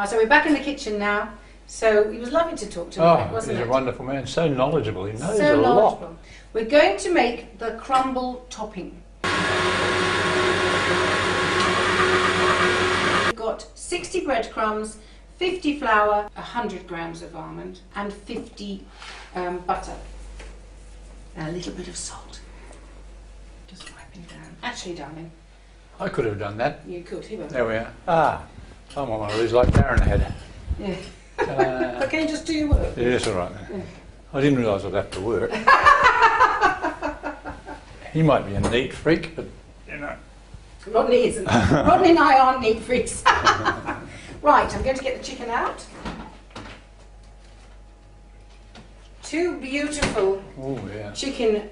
So we're back in the kitchen now. So it was lovely to talk to him, wasn't it? He's a wonderful man, so knowledgeable, he knows so a knowledgeable. lot. We're going to make the crumble topping. We've got 60 breadcrumbs, 50 flour, 100 grams of almond and 50 butter. And a little bit of salt. Just wiping down. Actually, darling. I could have done that. You could, he won't. There we are. I'm on one of these like Darren had. Yeah. But can you just do your work? Yes, all right. Yeah. I didn't realise I'd have to work. He might be a neat freak, but you know. Rodney isn't. Rodney and I aren't neat freaks. Right, I'm going to get the chicken out. Two beautiful chicken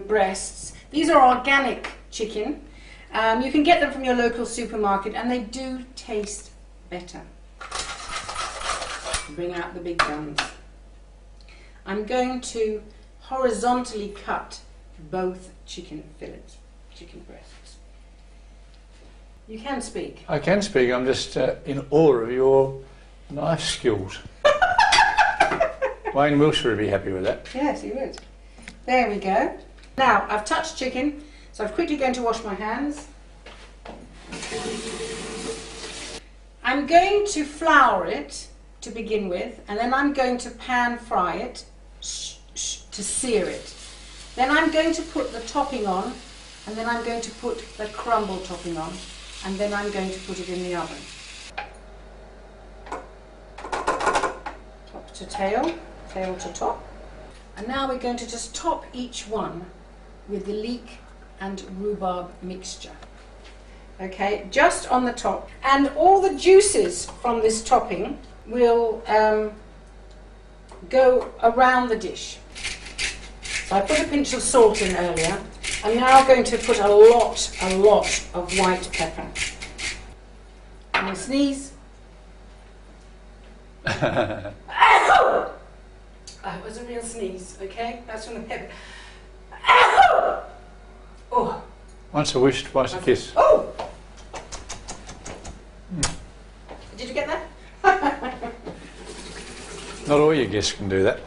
breasts. These are organic chicken. You can get them from your local supermarket and they do taste better. Bring out the big guns. I'm going to horizontally cut both chicken fillets, chicken breasts. You can speak. I can speak, I'm just in awe of your knife skills. Wayne Wilshire would be happy with that. Yes, he would. There we go. Now, I've touched chicken, so I'm quickly going to wash my hands. I'm going to flour it to begin with, and then I'm going to pan fry it to sear it. Then I'm going to put the topping on, and then I'm going to put the crumble topping on, and then I'm going to put it in the oven. Top to tail, tail to top. And now we're going to just top each one with the leek and rhubarb mixture. Okay, just on the top. And all the juices from this topping will go around the dish. So I put a pinch of salt in earlier. I'm now going to put a lot of white pepper. Can you sneeze? Oh, it was a real sneeze, okay? That's from the pepper. Oh. Once a wish, twice a kiss. Oh! Did you get that? Not all your guests can do that.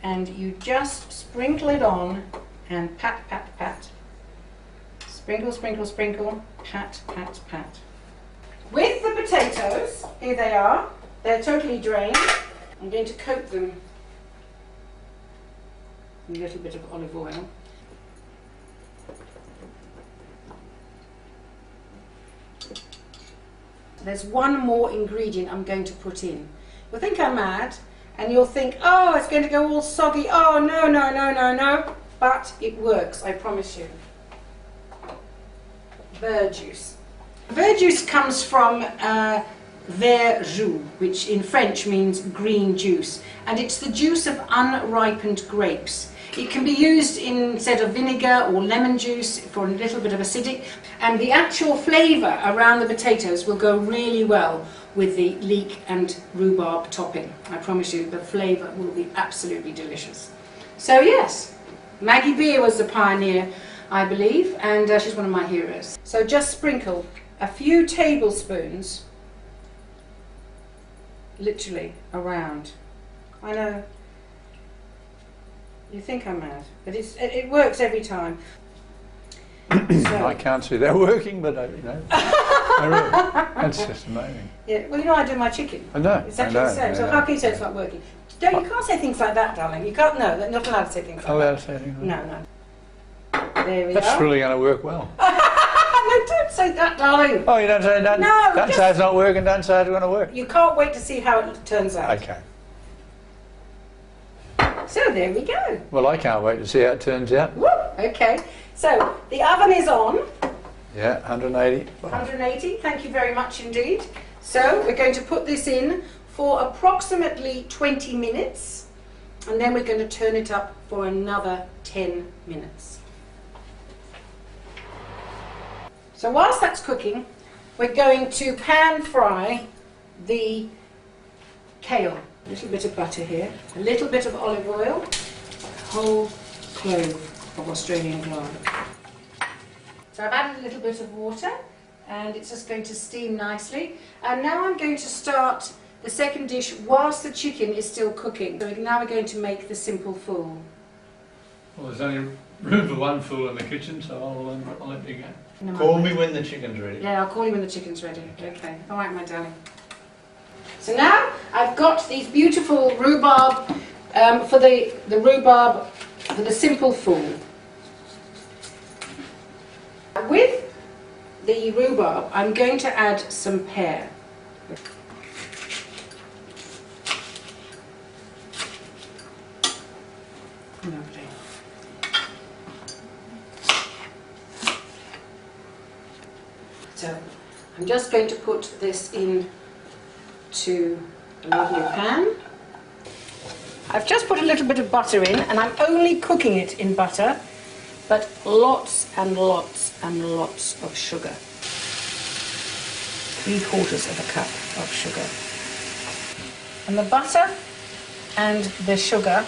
And you just sprinkle it on and pat, pat, pat. Sprinkle, sprinkle, sprinkle, pat, pat, pat. With the potatoes, here they are. They're totally drained. I'm going to coat them in a little bit of olive oil. There's one more ingredient I'm going to put in. You'll think I'm mad, and you'll think, oh, it's going to go all soggy. Oh, no, no, no, no, no. But it works, I promise you. Verjuice. Verjuice comes from verjus, which in French means green juice. And it's the juice of unripened grapes. It can be used instead of vinegar or lemon juice for a little bit of acidic, and the actual flavour around the potatoes will go really well with the leek and rhubarb topping. I promise you the flavour will be absolutely delicious. So yes, Maggie Beer was the pioneer, I believe, and she's one of my heroes. So just sprinkle a few tablespoons, literally around. I know. You think I'm mad, but it works every time. So. I can't see that working, but you know, really, that's just amazing. Yeah, well, you know I do my chicken. I know. Exactly the same. So how can you say it's not working? No, you can't say things like that, darling. You can't. No, you're not allowed to say things like that. Allowed to say things like that? No, no. There we go. That's really going to work well. No, don't say that, darling. Oh, you don't say that? No. Don't say it's not working. Don't say it's going to work. You can't wait to see how it turns out. Okay. So there we go. Well, I can't wait to see how it turns out. Woo! Okay, so the oven is on. Yeah, 180. 180, thank you very much indeed. So we're going to put this in for approximately 20 minutes and then we're going to turn it up for another 10 minutes. So whilst that's cooking, we're going to pan fry the kale. A little bit of butter here, a little bit of olive oil, a whole clove of Australian garlic. So I've added a little bit of water and it's just going to steam nicely. And now I'm going to start the second dish whilst the chicken is still cooking. So now we're going to make the simple fool. Well, there's only room for one fool in the kitchen, so I'll let you go. No, Call me when the chicken's ready. Yeah, I'll call you when the chicken's ready. Okay. All right, my darling. So now I've got these beautiful rhubarb for the rhubarb for the simple fool. With the rhubarb, I'm going to add some pear. Lovely. So I'm just going to put this in to a lovely pan. I've just put a little bit of butter in, and I'm only cooking it in butter, but lots and lots and lots of sugar. 3/4 of a cup of sugar. And the butter and the sugar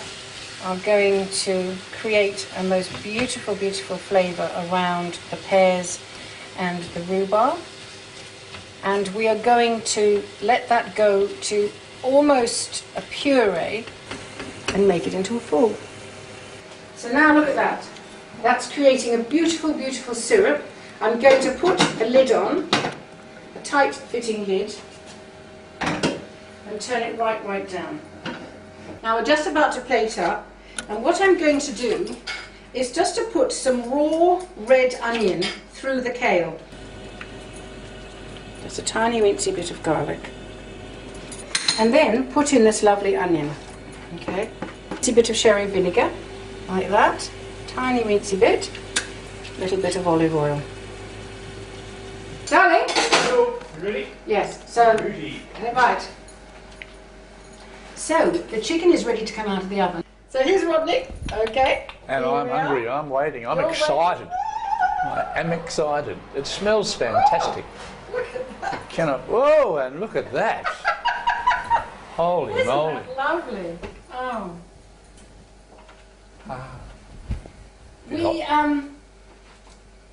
are going to create a most beautiful, beautiful flavour around the pears and the rhubarb. And we are going to let that go to almost a puree and make it into a fool. So now look at that. That's creating a beautiful, beautiful syrup. I'm going to put a lid on, a tight fitting lid, and turn it right down. Now we're just about to plate up, and what I'm going to do is just to put some raw red onion through the kale. Just a tiny weensy bit of garlic. And then put in this lovely onion. Okay, a bit of sherry vinegar, like that. Tiny weensy bit. Little bit of olive oil. Darling? Hello, you ready? Yes, so, Ready. right. So, the chicken is ready to come out of the oven. So here's Rodney, okay. And Here I'm we are. hungry, I'm waiting, I'm You're excited. I am excited. It smells fantastic. Look at that. Cannot, whoa, and look at that. Holy Isn't moly. that lovely? Oh. Ah.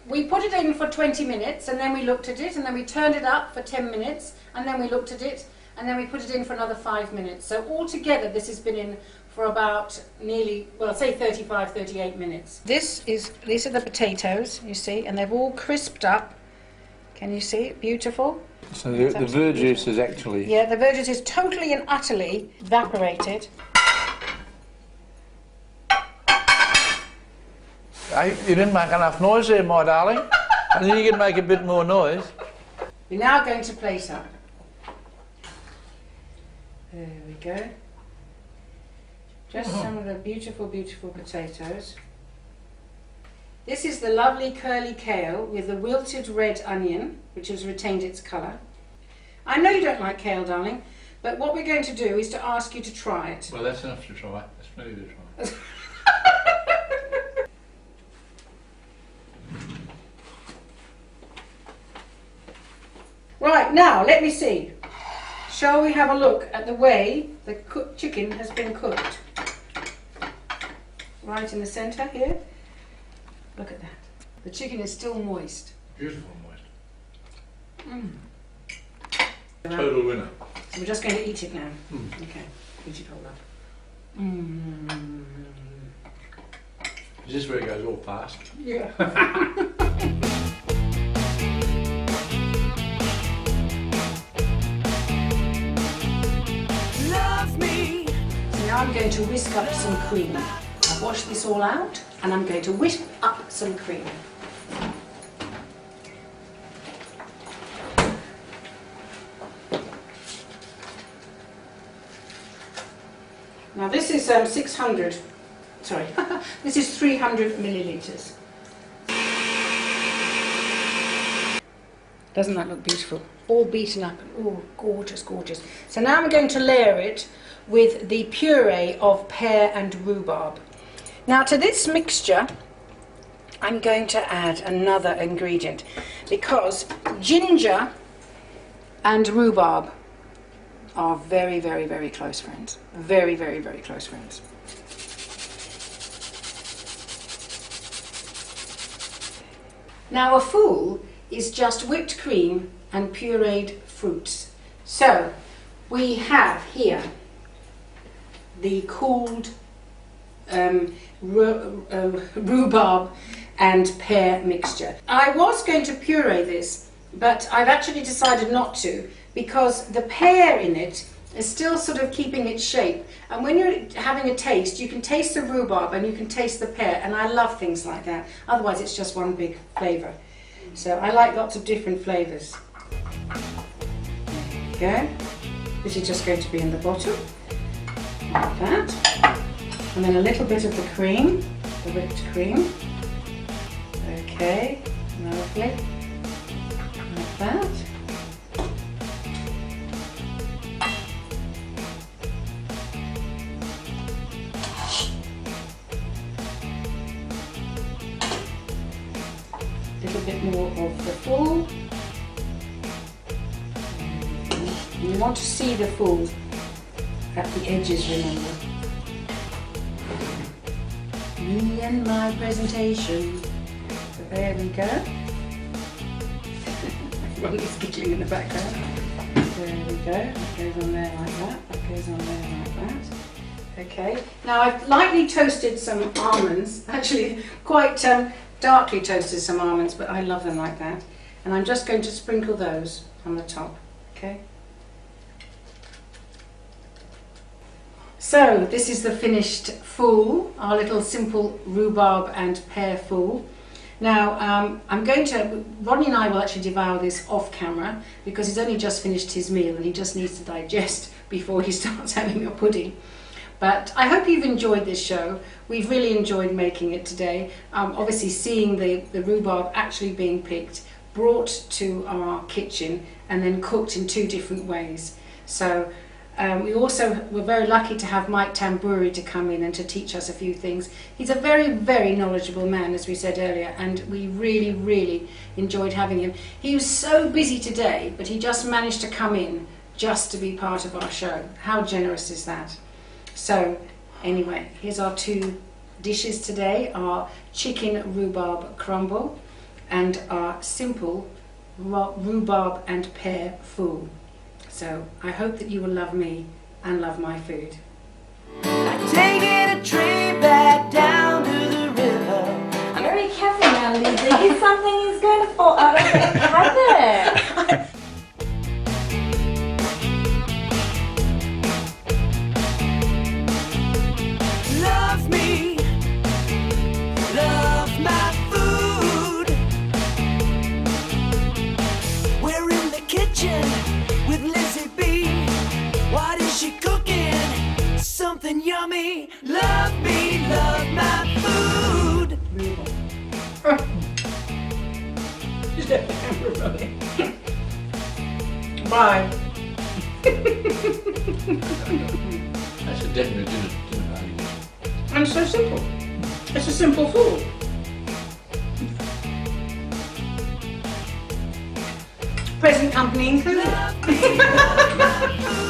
We put it in for 20 minutes, and then we looked at it, and then we turned it up for 10 minutes, and then we looked at it, and then we put it in for another 5 minutes. So altogether this has been in for about nearly, well, say 35, 38 minutes. These are the potatoes, you see, and they've all crisped up. Can you see it? Beautiful. So the verjuice is actually... Yeah, the verjuice is totally and utterly evaporated. Hey, you didn't make enough noise there, my darling. I think you could make a bit more noise. We're now going to plate up. There we go. Just some of the beautiful, beautiful potatoes. This is the lovely curly kale with the wilted red onion, which has retained its colour. I know you don't like kale, darling, but what we're going to do is to ask you to try it. Well, that's enough to try. That's plenty to try. Right, now let me see. Shall we have a look at the way the cooked chicken has been cooked? Right in the centre here. Look at that. The chicken is still moist. Beautiful moist. Mm. Total winner. So we're just going to eat it now. Mm. Okay, eat it all up. Mm. Is this where it goes all fast? Yeah. Now I'm going to whisk up some cream. I've washed this all out, and I'm going to whisk up some cream. Now this is 600, sorry, this is 300 millilitres. Doesn't that look beautiful? All beaten up, oh, gorgeous, gorgeous. So now I'm going to layer it with the puree of pear and rhubarb. Now to this mixture, I'm going to add another ingredient, because ginger and rhubarb are very, very, very close friends. Very, very, very close friends. Now a fool is just whipped cream and pureed fruits. So we have here the cooled rhubarb and pear mixture. I was going to puree this, but I've actually decided not to, because the pear in it is still sort of keeping its shape, and when you're having a taste, you can taste the rhubarb and you can taste the pear, and I love things like that. Otherwise it's just one big flavour. So I like lots of different flavours. There we go. This is just going to be in the bottom, like that. And then a little bit of the cream, the whipped cream. Okay, lovely. Like that. A little bit more of the full. You want to see the full at the edges, remember. Me and my presentation. So there we go. Everyone's giggling in the background. There we go. That goes on there like that. That goes on there like that. Okay. Now I've lightly toasted some almonds. Actually, quite darkly toasted some almonds, but I love them like that. And I'm just going to sprinkle those on the top. Okay. So this is the finished fool, our little simple rhubarb and pear fool. Now Ronnie and I will actually devour this off camera, because he's only just finished his meal and he just needs to digest before he starts having a pudding. But I hope you've enjoyed this show. We've really enjoyed making it today. Obviously seeing the rhubarb actually being picked, brought to our kitchen and then cooked in 2 different ways. So we also were very lucky to have Mike Tamburri to come in and to teach us a few things. He's a very, very knowledgeable man, as we said earlier, and we really, really enjoyed having him. He was so busy today, but he just managed to come in just to be part of our show. How generous is that? So anyway, here's our 2 dishes today, our chicken rhubarb crumble and our simple rhubarb and pear fool. So I hope that you will love me and love my food. Taking a train back down to the river. I'm very careful now, Lizzie. Something is going to fall out of the cabinet. Love me, love my food. We're in the kitchen with Lizzie B. What is she cooking? Something yummy. Love me, love my food. Just let the camera rolling. Bye. That's a definite dinner value. And so simple. It's a simple food. Present company included. Love me, love my food.